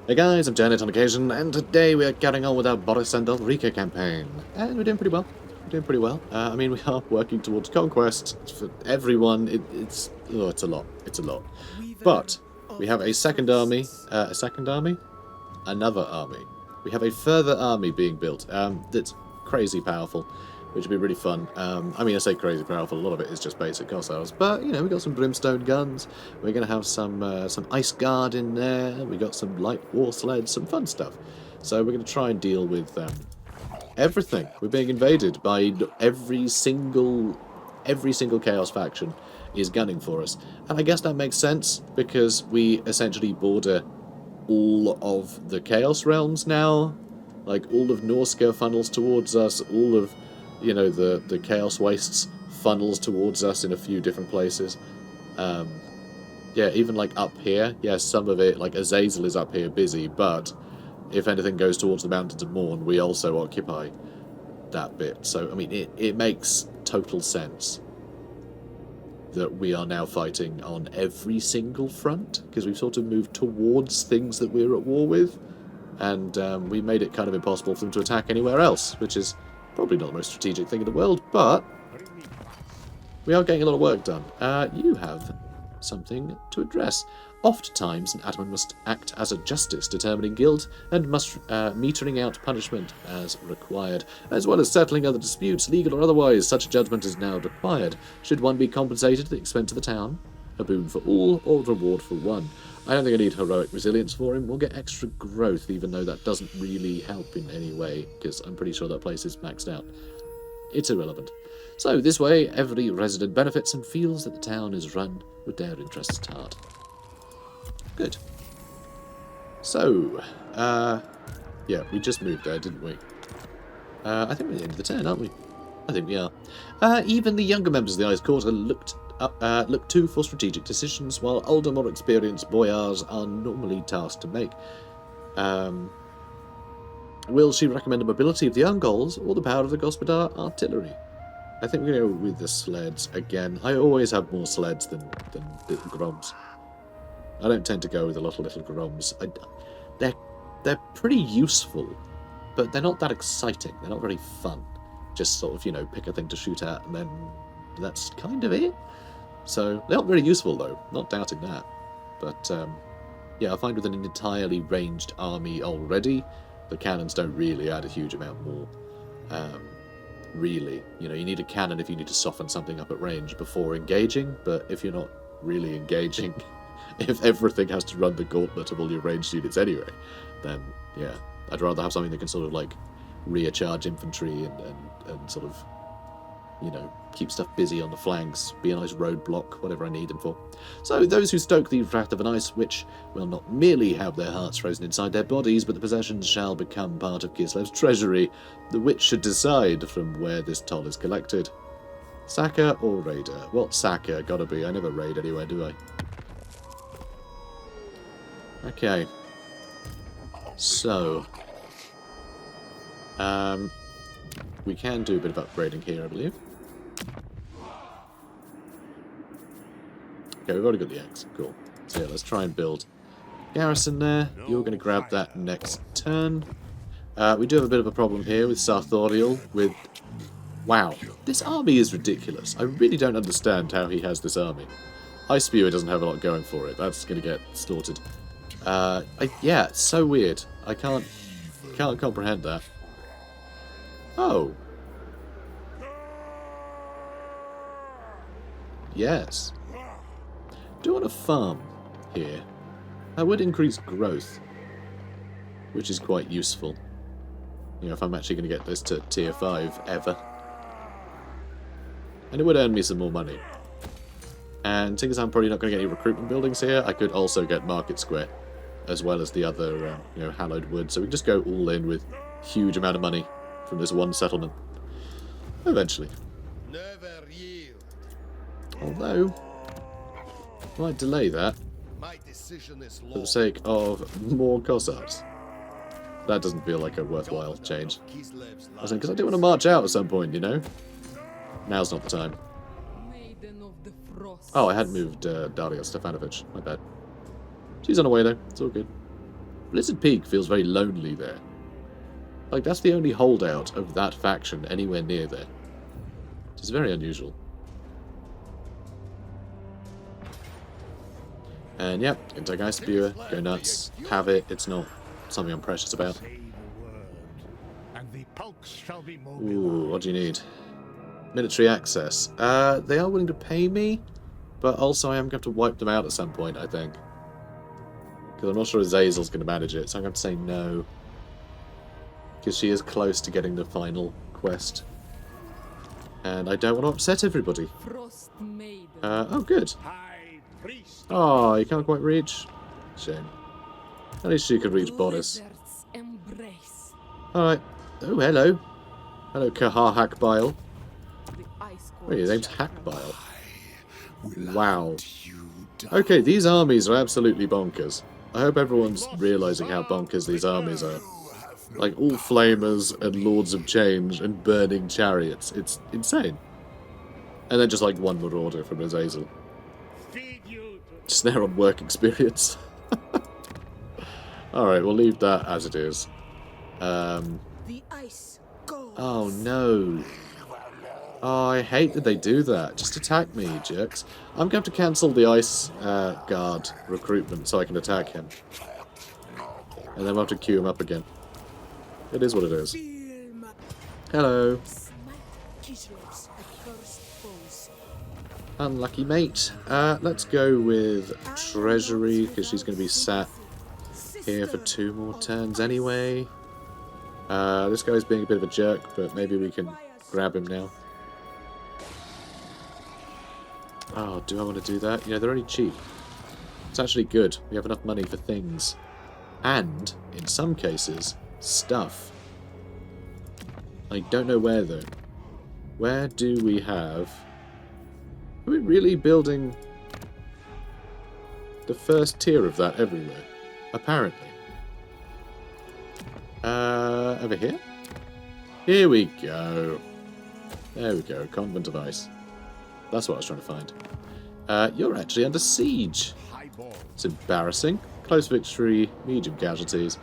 Hey guys, I'm JanetOnOccasion, and today we are carrying on with our Boris and Ulrika campaign. And we're doing pretty well. I mean, we are working towards conquest for everyone. It's a lot. It's a lot. But we have a second army. Another army. We have a further army being built. That's crazy powerful, which would be really fun. I mean, I say crazy powerful. A lot of it is just basic Cossars, but you know, we got some brimstone guns. We're going to have some ice guard in there. We got some light war sleds, some fun stuff. So we're going to try and deal with everything. We're being invaded by every single chaos faction is gunning for us, and I guess that makes sense because we essentially border all of the chaos realms now. Like all of Norska funnels towards us, all of, you know, the Chaos Wastes funnels towards us in a few different places. Yeah, even like up here, yeah, some of it, like Azazel is up here busy, but if anything goes towards the Mountains of Morn, we also occupy that bit. So, I mean, it makes total sense that we are now fighting on every single front, because we've sort of moved towards things that we're at war with, and we made it kind of impossible for them to attack anywhere else, which is probably not the most strategic thing in the world, but we are getting a lot of work done. You have something to address. Oftentimes, an Ataman must act as a justice, determining guilt, and must metering out punishment as required, as well as settling other disputes, legal or otherwise. Such a judgment is now required. Should one be compensated at the expense of the town? A boon for all, or reward for one. I don't think I need heroic resilience for him. We'll get extra growth, even though that doesn't really help in any way, because I'm pretty sure that place is maxed out. It's irrelevant. So, this way, every resident benefits and feels that the town is run with their interests at heart. Good. So, yeah, we just moved there, didn't we? I think we're at the end of the turn, aren't we? I think we are. Even the younger members of the Ice Court are looked to for strategic decisions, while older, more experienced boyars are normally tasked to make. Will she recommend the mobility of the Ungols or the power of the Gospodar artillery? I think we're going to go with the sleds again. I always have more sleds than little groms. I don't tend to go with a lot of little groms. They're pretty useful, but they're not that exciting. They're not very fun. Just sort of, you know, pick a thing to shoot at, and then that's kind of it. So, they're not very useful, though. Not doubting that. But, yeah, I find with an entirely ranged army already, the cannons don't really add a huge amount more. Really. You know, you need a cannon if you need to soften something up at range before engaging, but if you're not really engaging, if everything has to run the gauntlet of all your ranged units anyway, then, yeah, I'd rather have something that can sort of, like, recharge infantry and sort of, you know, keep stuff busy on the flanks, be a nice roadblock, whatever I need them for. So, those who stoke the wrath of an ice witch will not merely have their hearts frozen inside their bodies, but the possessions shall become part of Kislev's treasury. The witch should decide from where this toll is collected. Sacker or raider? Well, sacker, gotta be. I never raid anywhere, do I? Okay. So, we can do a bit of upgrading here, I believe. Okay, we've already got the axe. Cool. So yeah, let's try and build garrison there. You're going to grab that next turn. We do have a bit of a problem here with Sartorial. Wow, this army is ridiculous. I really don't understand how he has this army. Ice Spewer doesn't have a lot going for it. That's going to get slaughtered. Yeah, it's so weird. I can't comprehend that. Oh. Yes. Do you want a farm here? That would increase growth, which is quite useful. You know, if I'm actually going to get this to tier 5 ever. And it would earn me some more money. And seeing as I'm probably not going to get any recruitment buildings here, I could also get Market Square, as well as the other, you know, Hallowed Wood. So we can just go all in with huge amount of money from this one settlement. Eventually. Although, I might delay that for the sake of more Cossacks. That doesn't feel like a worthwhile change. I was saying, because I do want to march out at some point, you know? Now's not the time. Oh, I hadn't moved Daria Stefanovic. My bad. She's on her way, though. It's all good. Blizzard Peak feels very lonely there. Like, that's the only holdout of that faction anywhere near there. Which is very unusual. And yep, yeah, Anti-Guy Spewer, go nuts, have it, it's not something I'm precious about. Ooh, what do you need? Military access. They are willing to pay me, but also I am going to have to wipe them out at some point, I think. Because I'm not sure Azazel's going to manage it, so I'm going to have to say no. Because she is close to getting the final quest. And I don't want to upset everybody. Oh, good. Oh, you can't quite reach? Shame. At least she could reach Boris. Alright. Oh, hello. Hello, Kahar Hackbile. Wait, your name's Hackbile. Wow. Okay, these armies are absolutely bonkers. I hope everyone's realising how bonkers these armies are. Like, all flamers and lords of change and burning chariots. It's insane. And then just like one marauder from Azazel. Just there on work experience. Alright, we'll leave that as it is. Oh no. Oh, I hate that they do that. Just attack me, you jerks. I'm going to have to cancel the ice guard recruitment so I can attack him. And then we'll have to queue him up again. It is what it is. Hello. Unlucky mate. Let's go with Treasury, because she's going to be sat here for 2 more turns anyway. This guy's being a bit of a jerk, but maybe we can grab him now. Oh, do I want to do that? You know, they're only cheap. It's actually good. We have enough money for things. And, in some cases, stuff. I don't know where, though. Where do we have... Are we really building the first tier of that everywhere? Apparently. Over here? Here we go. There we go. Convent of Ice. That's what I was trying to find. You're actually under siege. It's embarrassing. Close victory, medium casualties.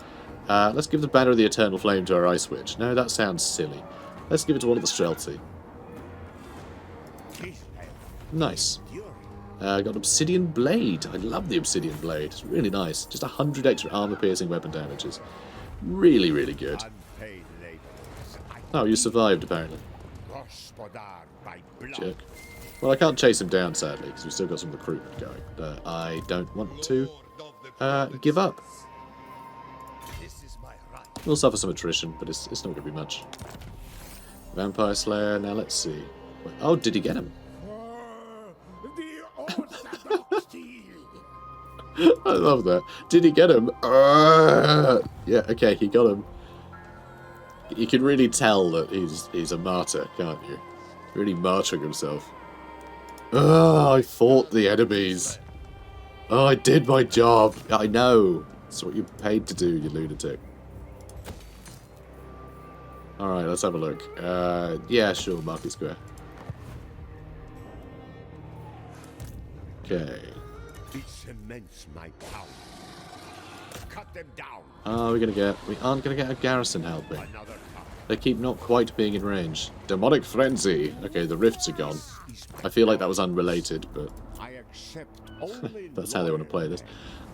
Let's give the Banner of the Eternal Flame to our Ice Witch. No, that sounds silly. Let's give it to one of the Streltsy. Nice. Got Obsidian Blade. I love the Obsidian Blade. It's really nice. Just 100 extra armor-piercing weapon damages. Really, really good. Oh, you survived, apparently. Jerk. Well, I can't chase him down, sadly, because we've still got some recruitment going. But I don't want to give up. We'll suffer some attrition, but it's not going to be much. Vampire Slayer, now let's see. Oh, did he get him? I love that. Did he get him? Yeah, okay, he got him. You can really tell that he's a martyr, can't you? Really martyring himself. I fought the enemies. Oh, I did my job. I know. That's what you're paid to do, you lunatic. Alright, let's have a look. Yeah, sure, Market Square. Okay. My power. Cut them down. We aren't gonna get a garrison helping. They keep not quite being in range. Demonic Frenzy. Okay, the rifts are gone. I feel like that was unrelated, but that's how they want to play this.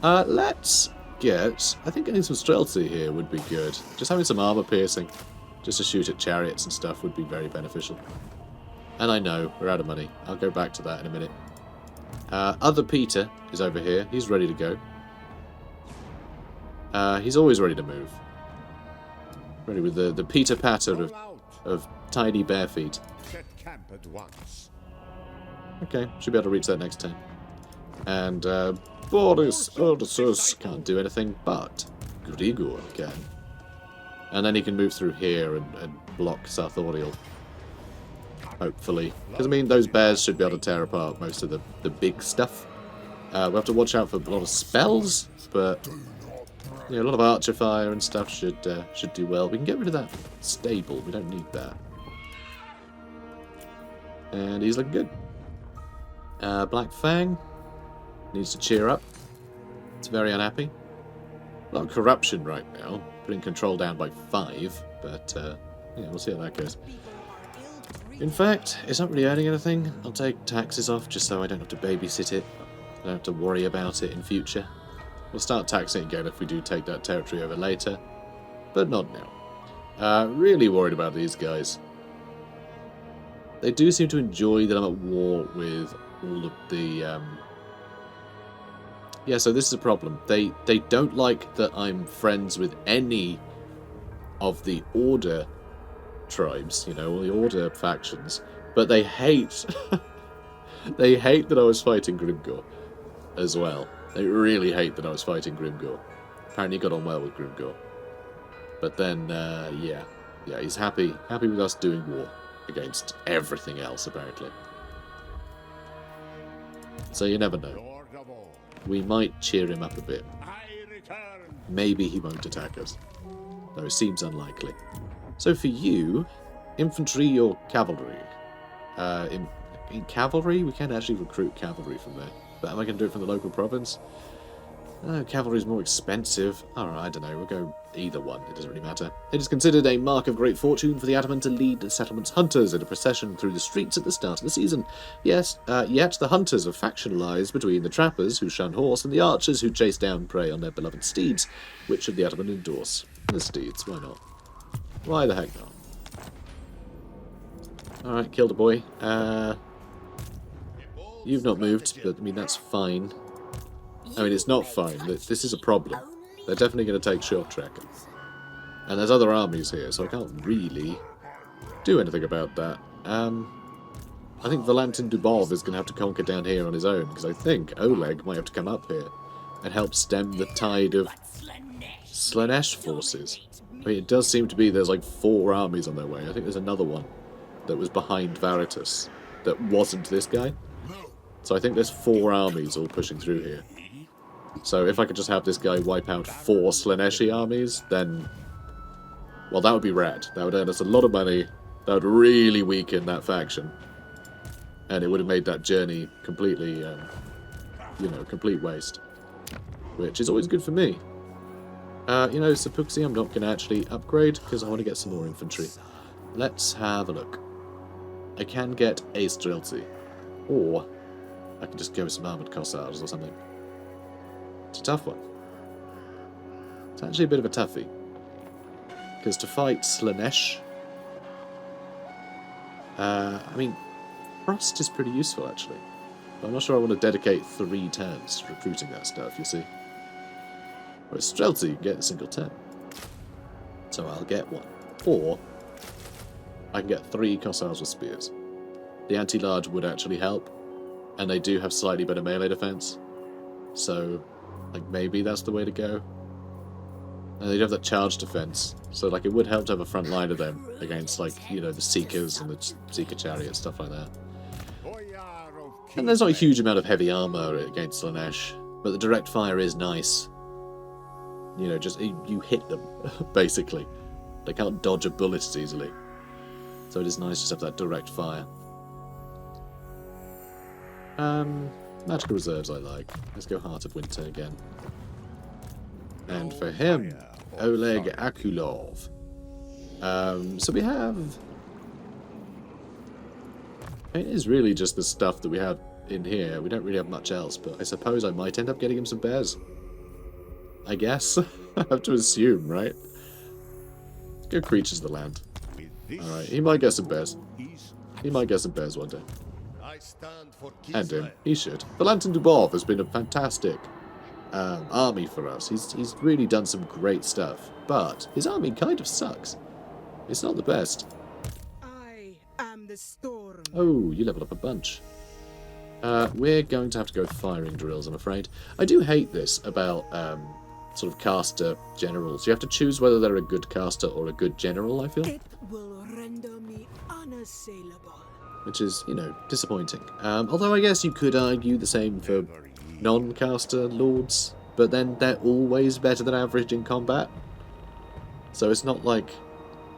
Let's get... I think getting some Streltsy here would be good. Just having some armor piercing, just to shoot at chariots and stuff, would be very beneficial. And I know, we're out of money. I'll go back to that in a minute. Other Peter is over here. He's ready to go. He's always ready to move. Ready with the Peter Patter of tiny bare feet. Okay, should be able to reach that next turn. And Boris Ursus can't do anything, but Grigor can. And then he can move through here and block Sartorial. Hopefully. Because, I mean, those bears should be able to tear apart most of the big stuff. We'll have to watch out for a lot of spells, but... yeah, a lot of archer fire and stuff should do well. We can get rid of that stable. We don't need that. And he's looking good. Black Fang needs to cheer up. It's very unhappy. A lot of corruption right now, putting control down by 5, but yeah, we'll see how that goes. In fact, it's not really earning anything. I'll take taxes off just so I don't have to babysit it. I don't have to worry about it in future. We'll start taxing again if we do take that territory over later, but not now. Really worried about these guys. They do seem to enjoy that I'm at war with all of the... Yeah, so this is a problem. They don't like that I'm friends with any of the Order tribes, you know, all the Order factions, but they hate... they hate that I was fighting Grimgor as well. They really hate that I was fighting Grimgor. Apparently he got on well with Grimgor. But then, yeah, he's happy with us doing war against everything else, apparently. So you never know. We might cheer him up a bit. Maybe he won't attack us, though it seems unlikely. So for you, infantry or cavalry? In cavalry, we can actually recruit cavalry from there. But am I going to do it from the local province? Cavalry is more expensive. Alright, I don't know, we'll go either one, it doesn't really matter. It is considered a mark of great fortune for the Ataman to lead the settlement's hunters in a procession through the streets at the start of the season. Yes, yet the hunters are factionalized between the trappers who shun horse and the archers who chase down prey on their beloved steeds. Which should the Ataman endorse? The steeds, why not? Why the heck not? Alright, killed a boy. You've not moved, but I mean, that's fine. I mean, it's not fine. This is a problem. They're definitely going to take short track. And there's other armies here, so I can't really do anything about that. I think Valentin Dubov is going to have to conquer down here on his own, because I think Oleg might have to come up here and help stem the tide of Slanesh forces. I mean, it does seem to be there's like 4 armies on their way. I think there's another one that was behind Veritas that wasn't this guy. So I think there's 4 armies all pushing through here. So if I could just have this guy wipe out 4 Slaneshi armies, then... well, that would be rad. That would earn us a lot of money. That would really weaken that faction. And it would have made that journey completely, you know, complete waste. Which is always good for me. You know, Sapuxi I'm not going to actually upgrade, because I want to get some more infantry. Let's have a look. I can get a Streltsy. Or I can just go with some armoured Cossars or something. It's a tough one. It's actually a bit of a toughie. Because to fight Slanesh... I mean, Frost is pretty useful, actually. But I'm not sure I want to dedicate 3 turns to recruiting that stuff, you see. Whereas Streltsy, you can get a single turn. So I'll get 1. Or I can get 3 Cossars with spears. The anti-large would actually help. And they do have slightly better melee defense. So, like, maybe that's the way to go. And they do have that charge defense. So, like, it would help to have a front line of them against, like, you know, the Seekers and the Seeker Chariots, stuff like that. And there's not a huge amount of heavy armor against Slanesh. But the direct fire is nice. You know, just, you hit them, basically. They can't dodge a bullet as easily. So it is nice just to have that direct fire. Magical reserves I like. Let's go Heart of Winter again. And for him, Oleg Akulov. So we have... it is really just the stuff that we have in here. We don't really have much else, but I suppose I might end up getting him some bears. I guess. I have to assume, right? Let's go Creatures of the Land. Alright, he might get some bears. He might get some bears one day. And him. He should. Valentin Dubov has been a fantastic army for us. He's really done some great stuff. But his army kind of sucks. It's not the best. I am the storm. Oh, you leveled up a bunch. We're going to have to go with firing drills, I'm afraid. I do hate this about sort of caster generals. You have to choose whether they're a good caster or a good general, I feel. It will render me unassailable. Which is, you know, disappointing. Although I guess you could argue the same for non-caster lords, but then they're always better than average in combat. So it's not like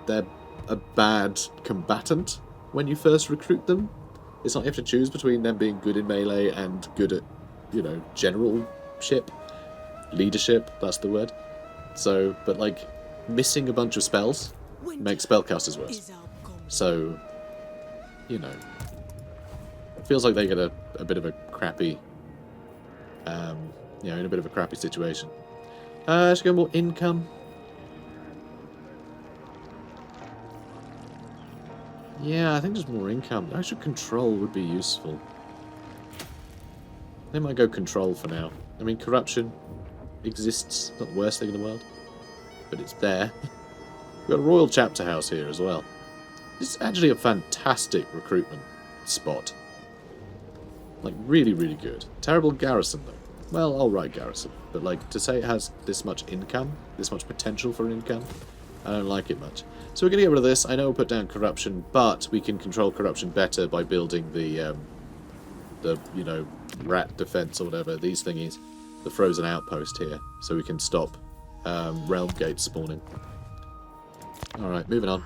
they're a bad combatant when you first recruit them. It's not you have to choose between them being good in melee and good at, you know, generalship. Leadership, that's the word. So, but like, missing a bunch of spells makes spellcasters worse. is our common. So, you know, it feels like they get a bit of a crappy, you know, in a bit of a crappy situation. Should go more income. Yeah, I think just more income. Actual control would be useful. They might go control for now. I mean, corruption exists. It's not the worst thing in the world. But it's there. We've got a royal chapter house here as well. This is actually a fantastic recruitment spot. Like, really, really good. Terrible garrison, though. Well, alright garrison. But, like, to say it has this much income, this much potential for income, I don't like it much. So we're going to get rid of this. I know we'll put down corruption, but we can control corruption better by building the you know, rat defense or whatever, these thingies. The frozen outpost here, so we can stop realm gates spawning. Alright, moving on.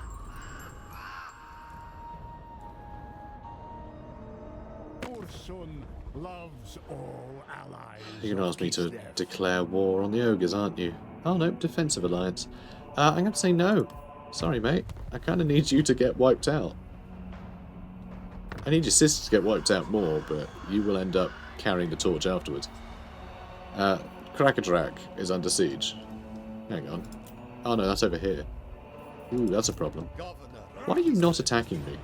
Ursun loves all allies. You're going to ask me to declare war on the ogres, aren't you? Oh no, defensive alliance. I'm going to say no. Sorry, mate. I kind of need you to get wiped out. I need your sister to get wiped out more, but you will end up carrying the torch afterwards. Krakadrak is under siege. Hang on. Oh no, that's over here. Ooh, that's a problem. Why are you not attacking me?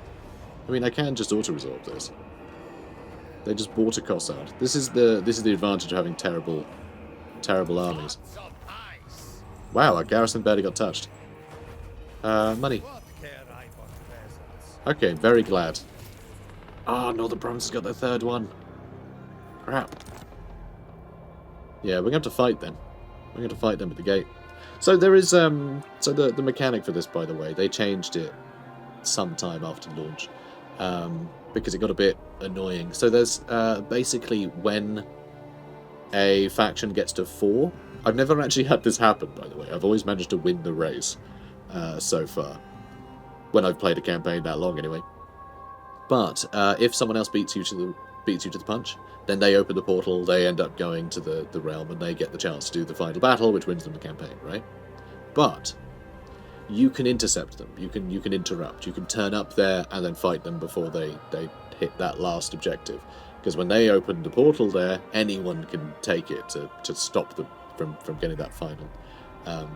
I mean, I can just auto-resolve this. They just bought a Cossard. This is the advantage of having terrible armies. Wow, our garrison barely got touched. Money. Okay, very glad. Ah, Northern Province has got their third one. Crap. Yeah, we're going to have to fight them. We're going to fight them at the gate. So there is, so the mechanic for this, by the way, they changed it sometime after launch. Because it got a bit annoying. So there's, basically when a faction gets to 4, I've never actually had this happen, by the way. I've always managed to win the race, so far. When I've played a campaign that long, anyway. But if someone else beats you to the punch, then they open the portal, they end up going to the realm, and they get the chance to do the final battle, which wins them the campaign, right? But you can intercept them, you can interrupt, you can turn up there and then fight them before they hit that last objective. Because when they open the portal there, anyone can take it to stop them from getting that final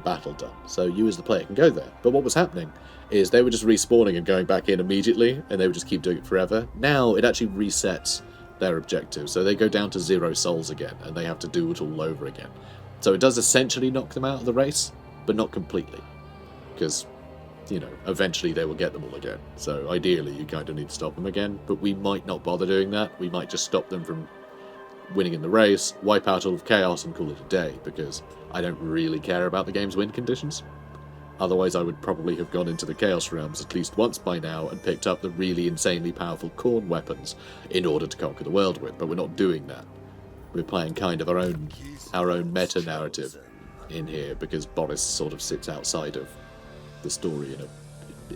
battle done. So you as the player can go there. But what was happening is they were just respawning and going back in immediately, and they would just keep doing it forever. Now it actually resets their objective, so they go down to 0 souls again, and they have to do it all over again. So it does essentially knock them out of the race, but not completely. Because, you know, eventually they will get them all again. So ideally you kind of need to stop them again, but we might not bother doing that. We might just stop them from winning in the race, wipe out all of chaos and call it a day, because I don't really care about the game's win conditions. Otherwise I would probably have gone into the Chaos Realms at least once by now and picked up the really insanely powerful corn weapons in order to conquer the world with, but we're not doing that. We're playing kind of our own meta-narrative in here, because Boris sort of sits outside of the story in an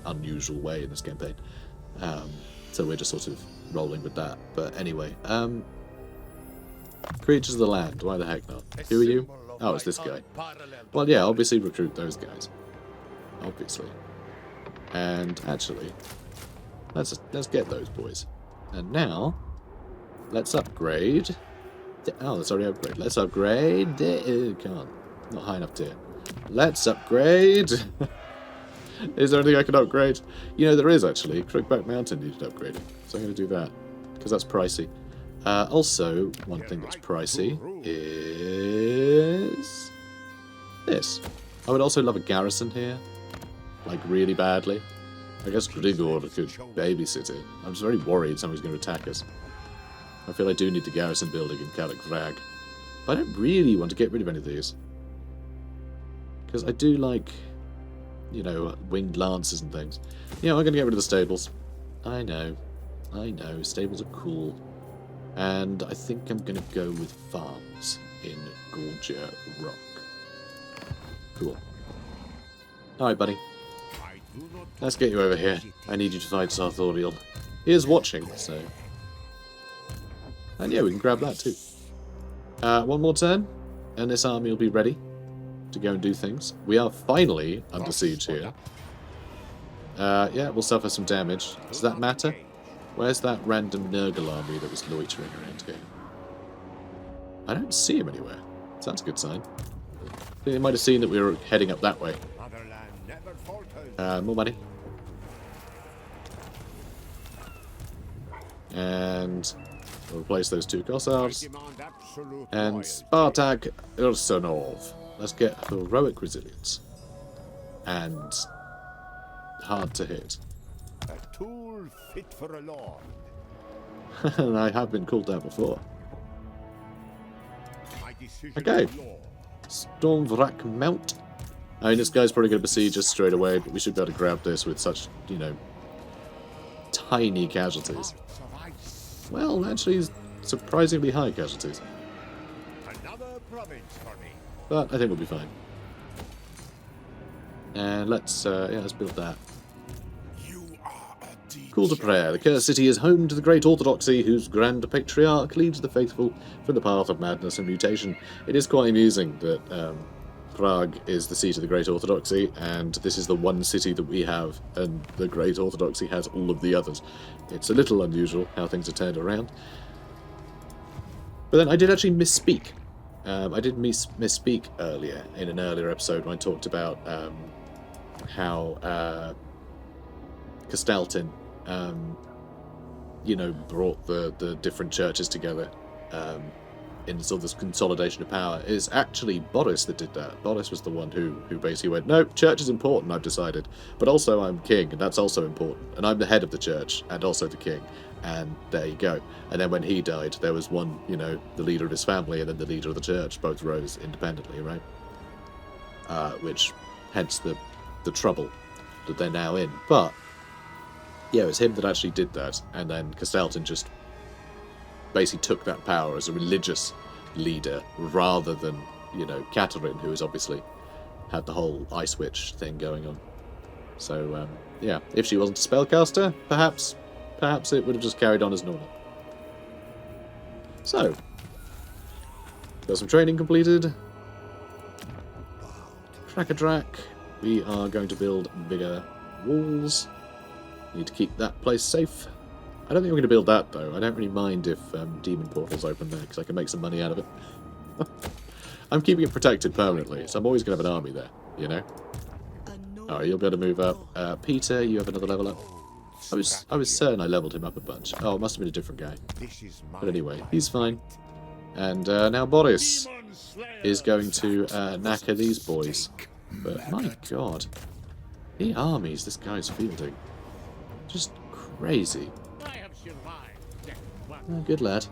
unusual way in this campaign. So we're just sort of rolling with that. But anyway, creatures of the land, why the heck not? Who are you? Oh, it's this guy. Well, yeah, obviously recruit those guys. Obviously. And actually, let's get those boys. And now, let's upgrade. Oh, that's already upgraded. Let's upgrade. Come on, not high enough tier. Let's upgrade. Is there anything I can upgrade? You know, there is actually. Crookback Mountain needed upgrading, so I'm going to do that because that's pricey. Also, one thing that's pricey is this. I would also love a garrison here, like really badly. I guess Grigor could babysit it. I'm just very worried someone's going to attack us. I feel I do need the garrison building in Kalikvrag. But I don't really want to get rid of any of these. Because I do like, you know, winged lances and things. Yeah, I'm going to get rid of the stables. I know. Stables are cool. And I think I'm going to go with farms in Gorgia Rock. Cool. Alright, buddy. Let's get you over here. I need you to fight Sarthoriel. He is watching, so... And yeah, we can grab that too. One more turn, and this army will be ready. to go and do things. We are finally under siege here. Yeah, we'll suffer some damage. Does that matter? Where's that random Nurgle army that was loitering around here? I don't see him anywhere. So that's a good sign. I think they might have seen that we were heading up that way. More money. And we'll replace those 2 Kossars. And Spartak Ursunov. Let's get heroic resilience. And hard to hit. A tool fit for a lord. I have been called that before. Okay. Stormvrak Mount. I mean, this guy's probably going to besiege us straight away, but we should be able to grab this with such, you know, tiny casualties. Well, actually, surprisingly high casualties. Another province for me. But I think we'll be fine. And let's build that. Call to prayer. The cursed city is home to the great orthodoxy, whose grand patriarch leads the faithful from the path of madness and mutation. It is quite amusing that Prague is the seat of the great orthodoxy, and this is the one city that we have, and the great orthodoxy has all of the others. It's a little unusual how things are turned around. But then I did actually misspeak. I did misspeak earlier, in an earlier episode, when I talked about how Castaltin, you know, brought the different churches together in sort of this consolidation of power. Is actually Boris that did that. Boris was the one who basically went, no, church is important, I've decided, but also I'm king, and that's also important, and I'm the head of the church, and also the king, and there you go. And then when he died, there was one, you know, the leader of his family, and then the leader of the church, both rose independently, right? Which, hence the trouble that they're now in. But yeah, it was him that actually did that, and then Castaltin just basically took that power as a religious leader rather than, you know, Catherine, who has obviously had the whole Ice Witch thing going on. So, yeah, if she wasn't a spellcaster, perhaps it would have just carried on as normal. So, got some training completed. Crack-a-drack. We are going to build bigger walls. Need to keep that place safe. I don't think we're going to build that, though. I don't really mind if demon portals open there, because I can make some money out of it. I'm keeping it protected permanently, so I'm always going to have an army there, you know? Alright, you'll be able to move up. Peter, you have another level up. I was certain I leveled him up a bunch. Oh, it must have been a different guy. But anyway, he's fine. And now Boris is going to knacker these boys. But my god, the armies this guy's fielding. Just crazy. Oh, good lad.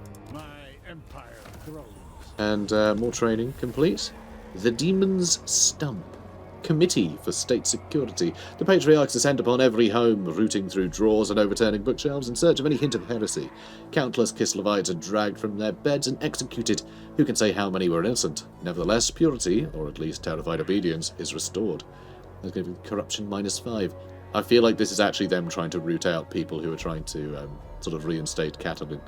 And more training complete. The Demon's Stump. Committee for State Security. The Patriarchs descend upon every home, rooting through drawers and overturning bookshelves in search of any hint of heresy. Countless Kislevites are dragged from their beds and executed. Who can say how many were innocent? Nevertheless, purity, or at least terrified obedience, is restored. There's going to be corruption -5. I feel like this is actually them trying to root out people who are trying to sort of reinstate Catalan,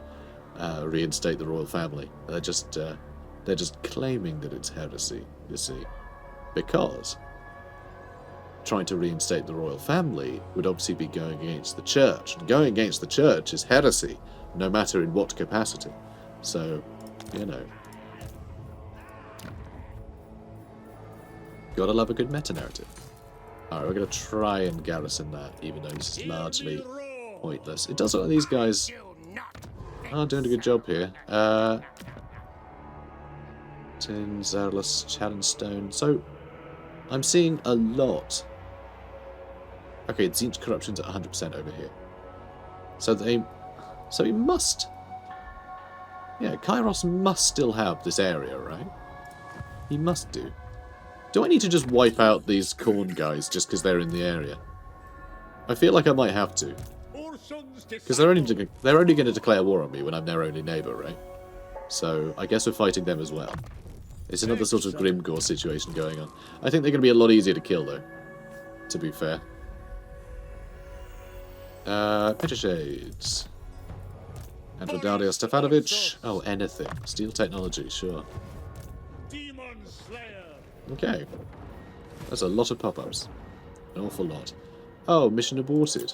reinstate the royal family. They're just claiming that it's heresy, you see, because trying to reinstate the royal family would obviously be going against the church, and going against the church is heresy, no matter in what capacity. So, you know, gotta love a good meta-narrative. Alright, we're going to try and garrison that, even though this is largely pointless. It does look like these guys are doing a good job here. Tin, Zarlus, Challengestone. So, I'm seeing a lot. Okay, it seems corruption's at 100% over here. So he must... Yeah, Kairos must still have this area, right? He must do. Do I need to just wipe out these corn guys just because they're in the area? I feel like I might have to. Because they're only going to declare war on me when I'm their only neighbour, right? So I guess we're fighting them as well. It's another sort of Grimgore situation going on. I think they're going to be a lot easier to kill, though, to be fair. Peter Shades. Androdaria Stefanovic. Oh, anything. Steel technology, sure. Demon Slayer. Okay. That's a lot of pop-ups. An awful lot. Oh, mission aborted.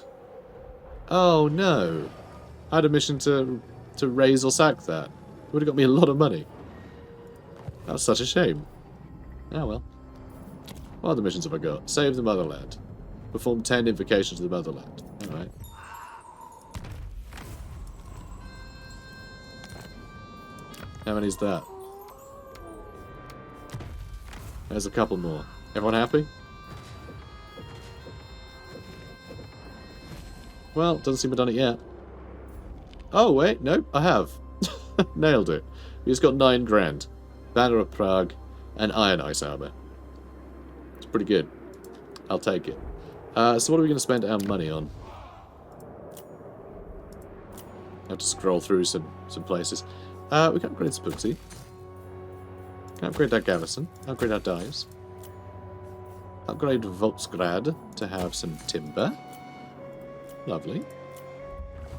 Oh, no. I had a mission to raise or sack that. It would have got me a lot of money. That's such a shame. Oh, well. What other missions have I got? Save the motherland. Perform 10 invocations to the motherland. Alright. How many is that? There's a couple more. Everyone happy? Well, doesn't seem to have done it yet. Oh, wait, nope, I have. Nailed it. We just got 9 grand. Banner of Prague and Iron Ice armor. It's pretty good. I'll take it. So what are we going to spend our money on? I have to scroll through some places. We can upgrade Spooksy. Can upgrade that garrison. Upgrade our dives. Upgrade Volksgrad to have some timber. Lovely.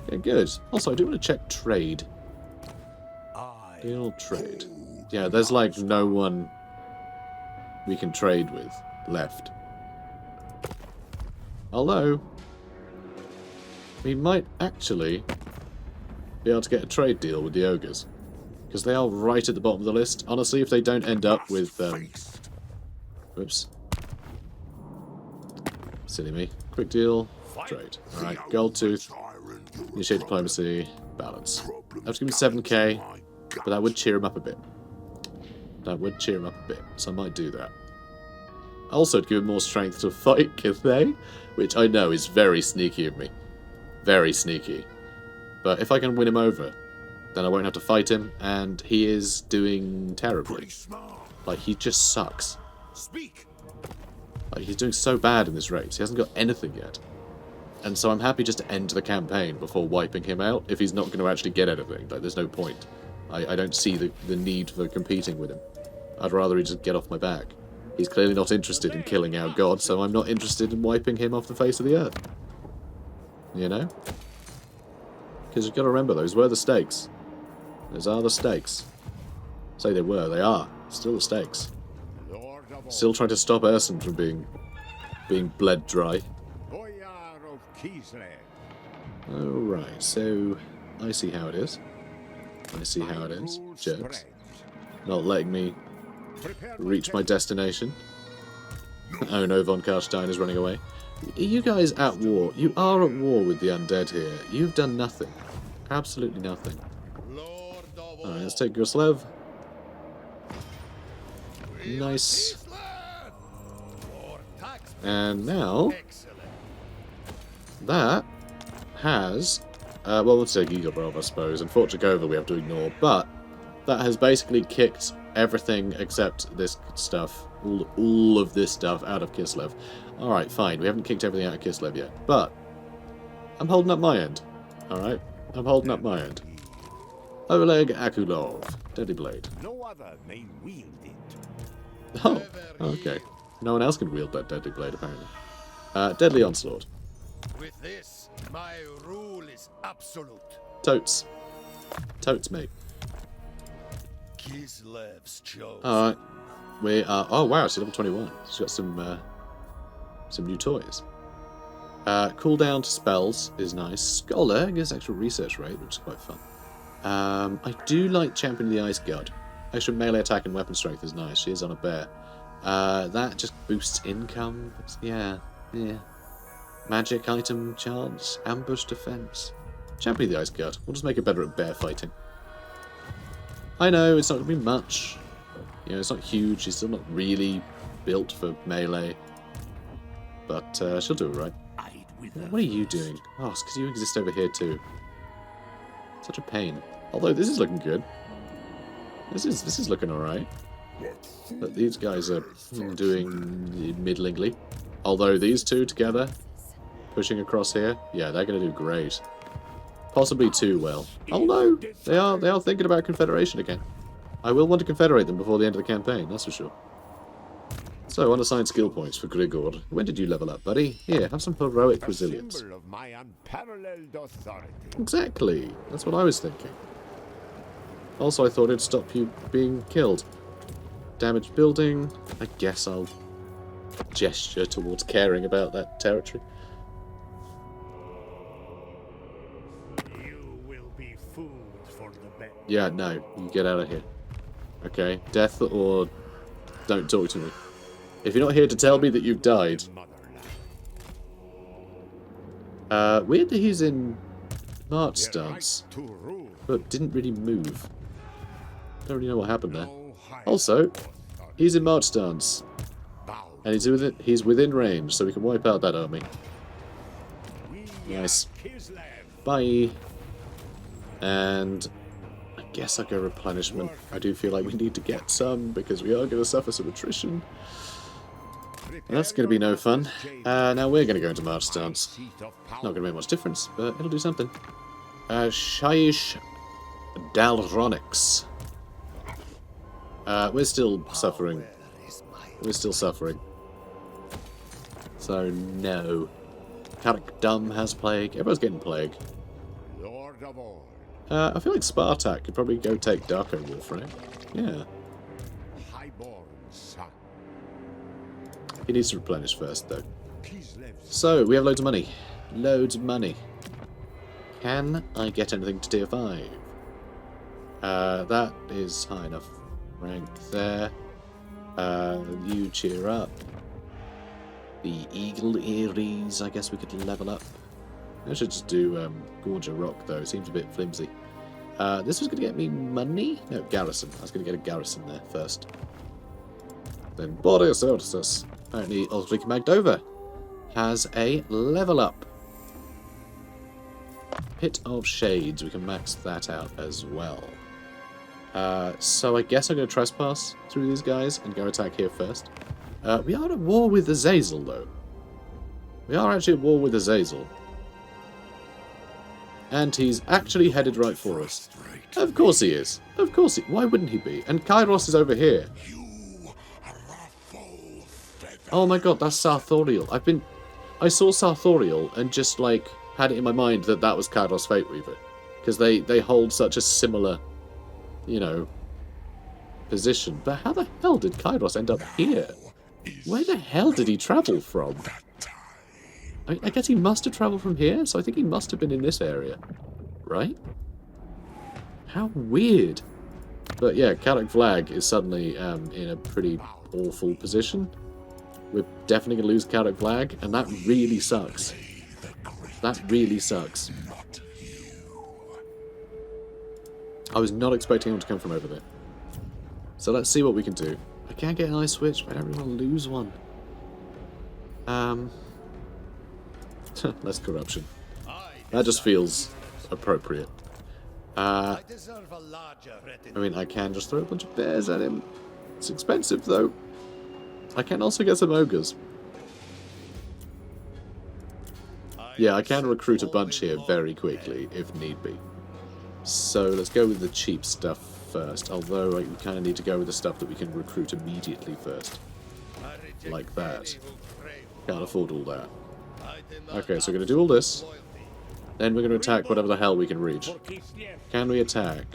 Okay, good. Also, I do want to check trade. Deal trade. Yeah, there's like no one we can trade with left. Although, we might actually be able to get a trade deal with the ogres. Because they are right at the bottom of the list. Honestly, if they don't end up with... whoops. Silly me. Quick deal. Trade. Alright, gold tooth. Initiate diplomacy. Balance. That would give me 7k. But that would cheer him up a bit. That would cheer him up a bit. So I might do that. Also, to give him more strength to fight Kithay, which I know is very sneaky of me. Very sneaky. But if I can win him over, then I won't have to fight him, and he is doing terribly. Like, he just sucks. Like, he's doing so bad in this race. He hasn't got anything yet. And so I'm happy just to end the campaign before wiping him out if he's not going to actually get anything. Like, there's no point. I don't see the need for competing with him. I'd rather he just get off my back. He's clearly not interested in killing our god, so I'm not interested in wiping him off the face of the earth. You know? Because you've got to remember, those were the stakes. Those are the stakes. Say they were, they are. Still the stakes. Still trying to stop Ursun from being bled dry. Alright, so I see how it is. I see how it is. Jerks. Not letting me reach my destination. Oh no, von Karstein is running away. Are you guys at war? You are at war with the undead here. You've done nothing. Absolutely nothing. Alright, let's take Guslev. Nice. And now, that has, well, we'll take Eaglebrov, I suppose, and Fort Dragova we have to ignore, but that has basically kicked everything except this stuff, all of this stuff out of Kislev. Alright, fine, we haven't kicked everything out of Kislev yet, but I'm holding up my end. Alright, I'm holding up my end. Oleg Akulov, Deadly Blade. No other may wield it. Oh, okay. No one else can wield that Deadly Blade, apparently. Deadly Onslaught. With this, my rule is absolute. Totes. Totes, mate. Kislev's chosen. Alright. We are... Oh, wow, she's level 21. She's got some new toys. Cooldown to spells is nice. Scholar gives extra research rate, which is quite fun. I do like Champion of the Ice God. Extra melee attack and weapon strength is nice. She is on a bear. That just boosts income. Yeah. Magic item chance. Ambush defense. Champion of the Ice God. We'll just make it better at bear fighting. I know, it's not going to be much. You know, it's not huge. She's still not really built for melee. But she'll do it right. What are you doing? Oh, it's because you exist over here too. Such a pain. Although this is looking good. This is looking alright. But these guys are doing middlingly. Although these two together, pushing across here, yeah, they're going to do great. Possibly too well. Oh no, they are thinking about confederation again. I will want to confederate them before the end of the campaign, that's for sure. So, unassigned skill points for Grigord. When did you level up, buddy? Here, have some heroic resilience. Of my unparalleled authority. Exactly. That's what I was thinking. Also, I thought it'd stop you being killed. Damaged building. I guess I'll gesture towards caring about that territory. You will be food for the bear. Yeah, no. You get out of here. Okay. Death or don't talk to me. If you're not here to tell me that you've died. Weird that he's in march stance, but didn't really move. Don't really know what happened there. Also, he's in march stance, and he's within range, so we can wipe out that army. Nice. Bye. And I guess I'll go replenishment. I do feel like we need to get some because we are going to suffer some attrition. And that's going to be no fun. Now we're going to go into march stance. Not going to make much difference, but it'll do something. Shaish Dalronics. We're still suffering. We're still suffering. So, no. Karak Dum has plague. Everyone's getting plague. I feel like Spartak could probably go take Darko Wolf, right? Yeah. He needs to replenish first, though. So, we have loads of money. Loads of money. Can I get anything to tier 5? That is high enough rank there. You cheer up. The Eagle Eries, I guess we could level up. I should just do Gorger Rock, though. It seems a bit flimsy. This was going to get me money? No, Garrison. I was going to get a Garrison there first. Then Boris Ursus. Apparently, Ulrika Magdova has a level up. Pit of Shades. We can max that out as well. So I guess I'm going to trespass through these guys and go attack here first. We are at war with Azazel, though. We are actually at war with Azazel. And he's actually headed right for us. Of course he is. Of course he... Why wouldn't he be? And Kairos is over here. Oh my god, that's Sartorial. I saw Sartorial and just, like, had it in my mind that that was Kairos Fateweaver. Because they hold such a similar, you know, position. But how the hell did Kairos end up here? Where the hell did he travel from? I guess he must have travelled from here, so I think he must have been in this area. Right? How weird. But yeah, Karak Vlag is suddenly in a pretty awful position. We're definitely going to lose Karak Vlag, and that really sucks. That really sucks. I was not expecting him to come from over there. So let's see what we can do. I can't get an eye switch, but I don't really want to lose one. Less corruption. That just feels appropriate. I mean, I can just throw a bunch of bears at him. It's expensive, though. I can also get some ogres. Yeah, I can recruit a bunch here very quickly, if need be. So let's go with the cheap stuff first, although we kind of need to go with the stuff that we can recruit immediately first. Like that. Can't afford all that. Okay, so we're going to do all this. Then we're going to attack whatever the hell we can reach. Can we attack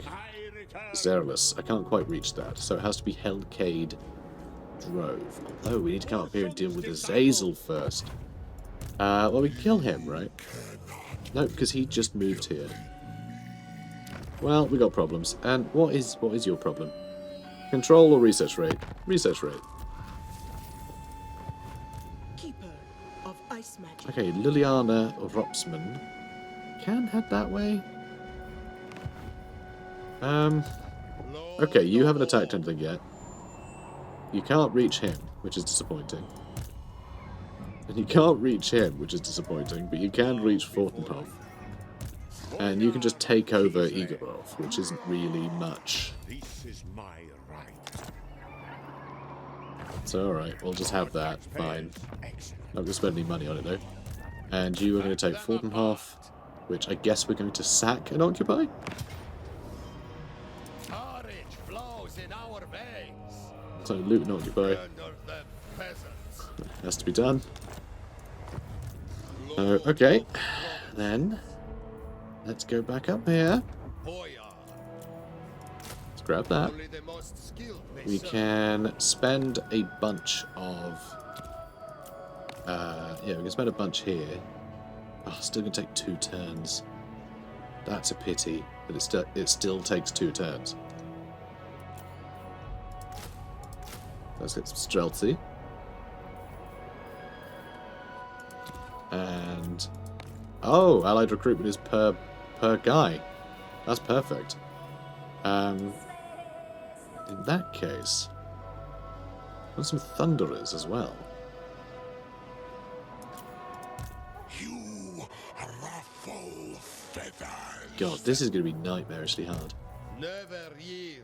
Zerlus? I can't quite reach that, so it has to be Hellcade Drove. Although we need to come up here and deal with Azazel first. Well, we can kill him, right? No, because he just moved here. Well, we got problems. And what is your problem? Control or research rate? Research rate. Keeper of ice magic. Okay, Liliana Ropsman can head that way. Okay, you haven't attacked anything yet. You can't reach him, which is disappointing. And you can't reach him, which is disappointing, but you can reach Fortenhof. And you can just take over Igorov, which isn't really much. So alright, we'll just have that, fine. Not going to spend any money on it though. And you are going to take Fortenhof, which I guess we're going to sack and occupy? So loot and occupy. Has to be done. Okay, then let's go back up here. Let's grab that. Only the most skilled may We serve. can spend a bunch of... yeah, we can spend a bunch here. Oh, still gonna take 2 turns. That's a pity, but it still takes 2 turns. Let's get some Streltsy. And... oh, allied recruitment is per guy. That's perfect. In that case... I want some Thunderers as well. You ruffle feathers. God, this is going to be nightmarishly hard. Never yield.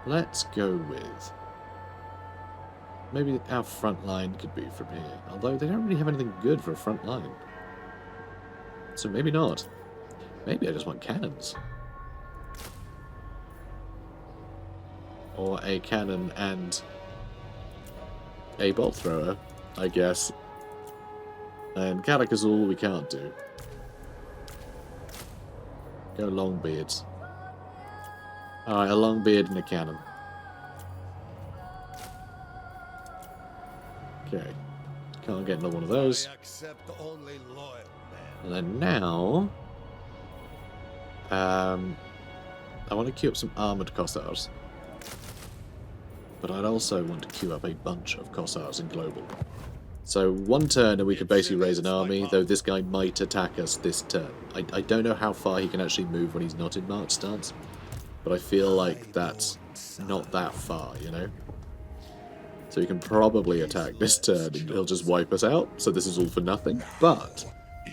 Let's go with... maybe our front line could be from here. Although they don't really have anything good for a front line. So maybe not. Maybe I just want cannons. Or a cannon and a bolt thrower, I guess. And Catacazul we can't do. Go Longbeards. Alright, a Longbeard and a cannon. Okay. Can't get another one of those. I accept only loyal men. And then now... I want to queue up some armoured Cossars. But I'd also want to queue up a bunch of Cossars in Global. So 1 turn and we could basically raise an army, though this guy might attack us this turn. I don't know how far he can actually move when he's not in march stance, but I feel like that's not that far, you know? So he can probably attack this turn and he'll just wipe us out, so this is all for nothing. But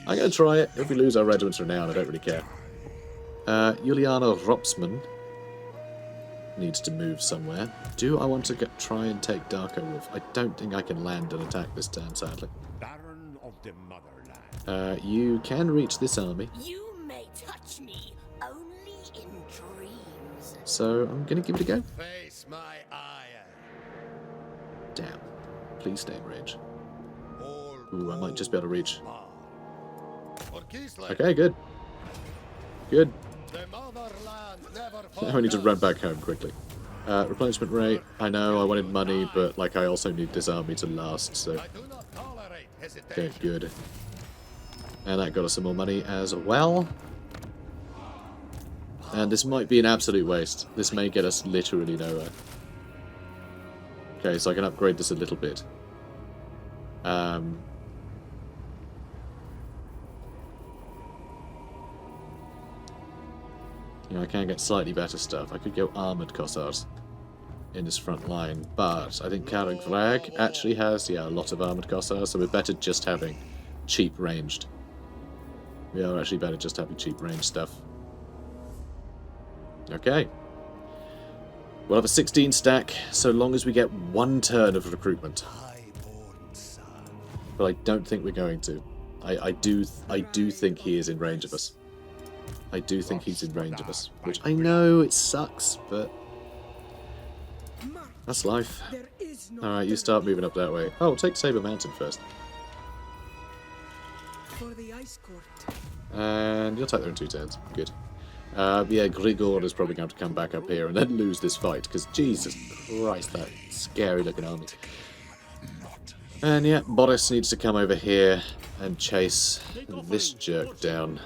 I'm going to try it. If we lose our regiments renown, I don't really care. Juliana Ropsman needs to move somewhere. Do I want to try and take Darko Wolf? I don't think I can land an attack this turn, sadly. Baron of the Motherland. You can reach this army. You may touch me only in dreams. So I'm going to give it a go. Face my ire. Damn. Please stay in range. All Ooh, I might just be able to reach. Or Kislev. Okay, good. Good. The motherland never Now I need to forgets. run back home quickly. Replenishment rate. I know I wanted money, but like I also need this army to last, so... I do not tolerate hesitation. okay, good. And that got us some more money as well. And this might be an absolute waste. This may get us literally nowhere. Okay, so I can upgrade this a little bit. You know, I can get slightly better stuff. I could go armoured Cossars in this front line, but I think Karag Vrag actually has, yeah, a lot of armoured Cossars, so we're better just having cheap ranged. We are actually better just having cheap ranged stuff. Okay. We'll have a 16 stack, so long as we get 1 turn of recruitment. Highborn son. But I don't think we're going to. I do think he is in range of us. I do think he's in range of us. Which I know it sucks, but March. that's life. There is no Alright, you start moving up that way. Oh, take Saber Mountain first. for the ice court. And you'll take there in 2 turns. Good. Yeah, Grigor is probably going to come back up here and then lose this fight, because Jesus Christ, that scary looking army. And yeah, Boris needs to come over here and chase this jerk down.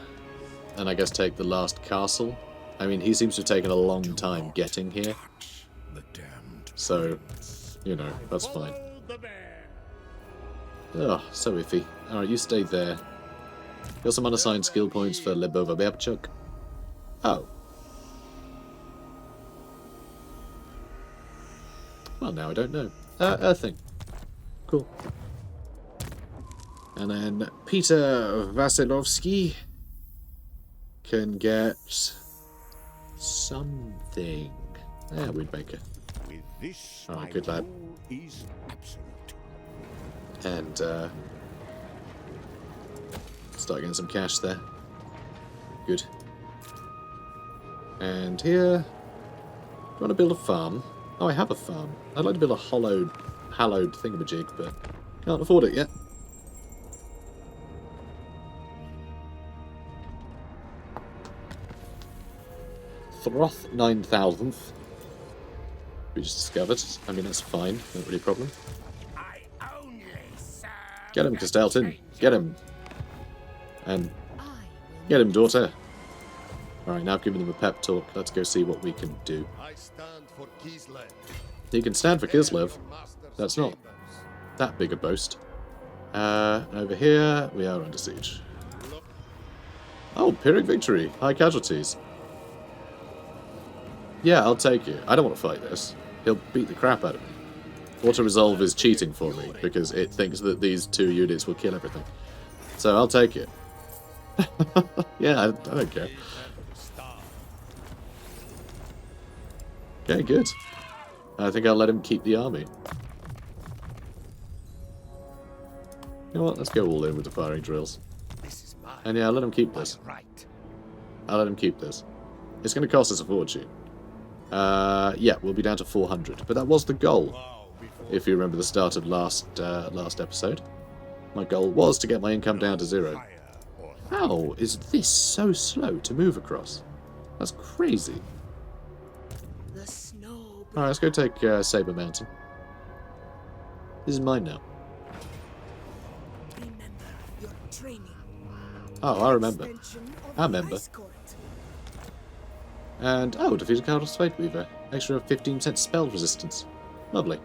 And I guess take the last castle. I mean, he seems to have taken a long time getting here. The damned. So, you know, that's fine. Follow the bear. Oh, so iffy. Alright, you stay there. Got some unassigned skill points for Lebova Berbchuk. Oh. Well, now I don't know. Earthing. Cool. And then Peter Vasilovsky can get something. Yeah, Windmaker. With this, Oh, my good lad. rule is absolute. And start getting some cash there. Good. And here, do you want to build a farm? Oh, I have a farm. I'd like to build a hallowed thingamajig, but can't afford it yet. Throth 9000th. We just discovered. I mean, that's fine. Not really a problem. I only serve Get him, Castelton. Get him. And I will get him, daughter. Alright, now I've given him a pep talk. Let's go see what we can do. I stand for Kislev. He can stand for Kislev. Your master's That's not chambers. that big a boast. Over here, we are under siege. Oh, Pyrrhic victory. High casualties. Yeah, I'll take it. I don't want to fight this. He'll beat the crap out of me. Auto-resolve is cheating for me, because it thinks that these 2 units will kill everything. So I'll take it. Yeah, I don't care. Okay, good. I think I'll let him keep the army. You know what? Let's go all in with the firing drills. This is mine. And yeah, I'll let him keep this. Right. I'll let him keep this. It's going to cost us a fortune. Yeah, we'll be down to 400. But that was the goal. Wow, before If you remember the start of last episode. My goal was to get my income down to 0. Fire or How is this so slow to move across? That's crazy. The snow. Alright, let's go take Saber Mountain. This is mine now. Remember your training. Oh, I remember. Extension of I the remember. Ice Court. And, oh, defeated Carlos Fate Weaver. Extra 15% spell resistance. Lovely.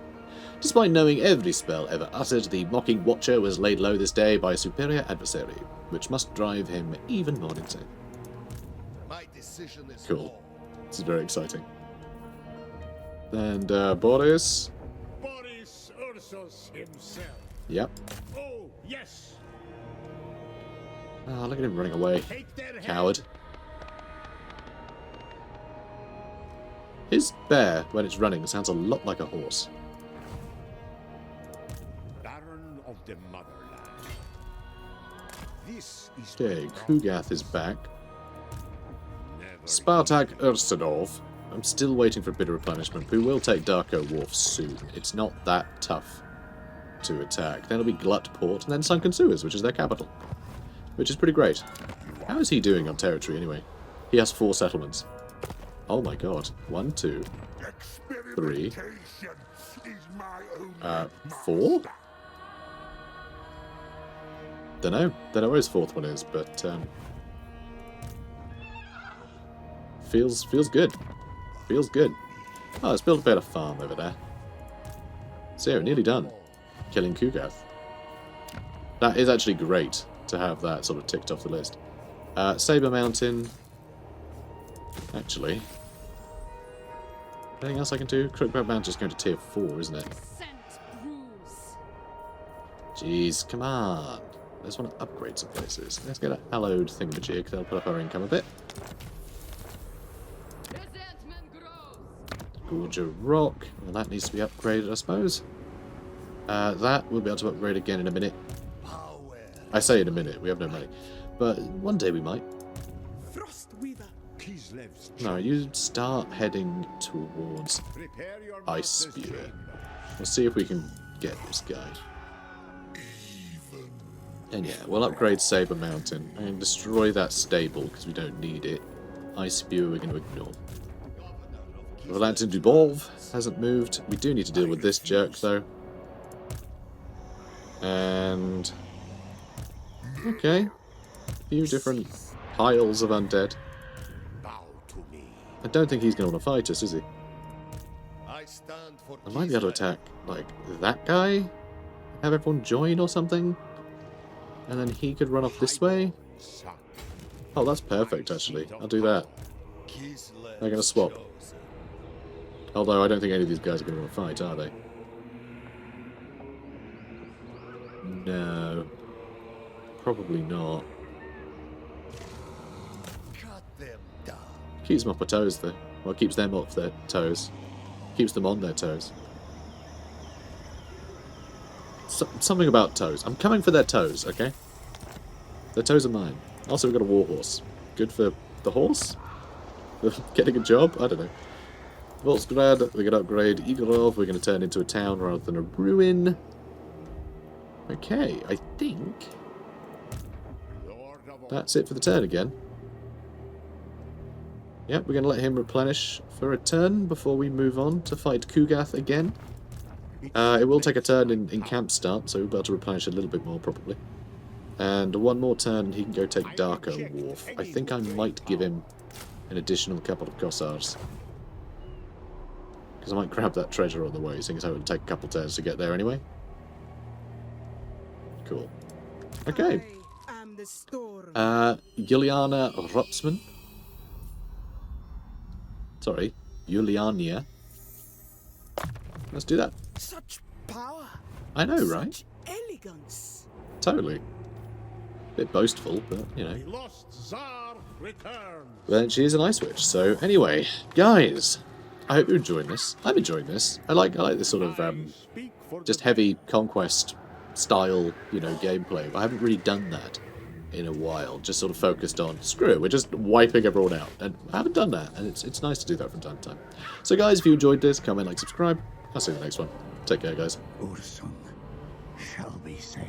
Despite knowing every spell ever uttered, the Mocking Watcher was laid low this day by a superior adversary, which must drive him even more insane. my decision is Cool. law. This is very exciting. And, Boris. Boris Ursus himself. Yep. Oh, yes. Oh, look at him running away. Take their head. Coward. His bear, when it's running, sounds a lot like a horse. Baron of the Motherland. This is Okay, the Kugath is back. Never Spartak Ursunov. I'm still waiting for a bit of replenishment. We will take Darko Wharf soon. It's not that tough to attack. Then it'll be Glut Port, and then Sunken Sewers, which is their capital. Which is pretty great. How is he doing on territory, anyway? He has 4 settlements. Oh my god. 1, 2, 3. Experimentation is my only 4? Dunno where his 4th one is, but feels good. Feels good. Oh, let's build a better farm over there. So, nearly done. Killing Kugath. That is actually great to have that sort of ticked off the list. Saber Mountain. Actually. Anything else I can do? Crookback Mountain's going to tier 4, isn't it? scent bruise. Jeez, come on. I just want to upgrade some places. Let's get a hallowed thingamajig. That'll put up our income a bit. Resentment grows. Gorger Rock. Well, that needs to be upgraded, I suppose. That we'll be able to upgrade again in a minute. Power. I say in a minute. We have no money. But one day we might. Frost Weaver. Kislev's No, you start heading towards Prepare your Ice master's Spear. chamber. Let's see if we can get this guy. And yeah, we'll upgrade Saber Mountain and destroy that stable because we don't need it. Ice Spear we're going to ignore. Valentin Dubov hasn't moved. We do need to deal with this jerk though. And... okay. A few different piles of undead. Bow to me. I don't think he's going to want to fight us, is he? I stand for I might be able to Kislev. attack, like, that guy? Have everyone join or something? And then he could run off this way? Son. Oh, that's perfect, actually. I'll do that. Kislev They're gonna swap. chosen. Although I don't think any of these guys are going to want to fight, are they? No. Probably not. Cut them down. Keeps them off their toes, though. Well, keeps them off their toes. Keeps them on their toes. Something about toes. I'm coming for their toes, okay? Their toes are mine. Also, we've got a warhorse. Good for the horse? Getting a job? I don't know. Volksgrad, we're going to upgrade Igorov. We're going to turn into a town rather than a ruin. Okay, I think Lord of all. that's it for the turn again. Yep, we're going to let him replenish for a turn before we move on to fight Kugath again. It will take a turn in camp start, so we'll be able to replenish a little bit more probably. And one more turn, he can go take Darko Wharf. I think I might give him an additional couple of Kossars. Because I might grab that treasure on the way, seeing as how it would take a couple turns to get there anyway. Cool. Okay. I am the storm. Juliana Rotsman. Sorry, Juliania. Let's do that. Such power. I know, right? Such elegance. Totally. Bit boastful, but, you know. The lost Tsar returns. Then she is an Ice Witch. So, anyway, guys, I hope you're enjoying this. I'm enjoying this. I like this sort of Speak for just the heavy conquest style, you know, gameplay. But I haven't really done that in a while. Just sort of focused on, screw it, we're just wiping everyone out. And I haven't done that, and it's nice to do that from time to time. So, guys, if you enjoyed this, comment, like, subscribe. I'll see you in the next one. Take care, guys. Ursun shall be saved.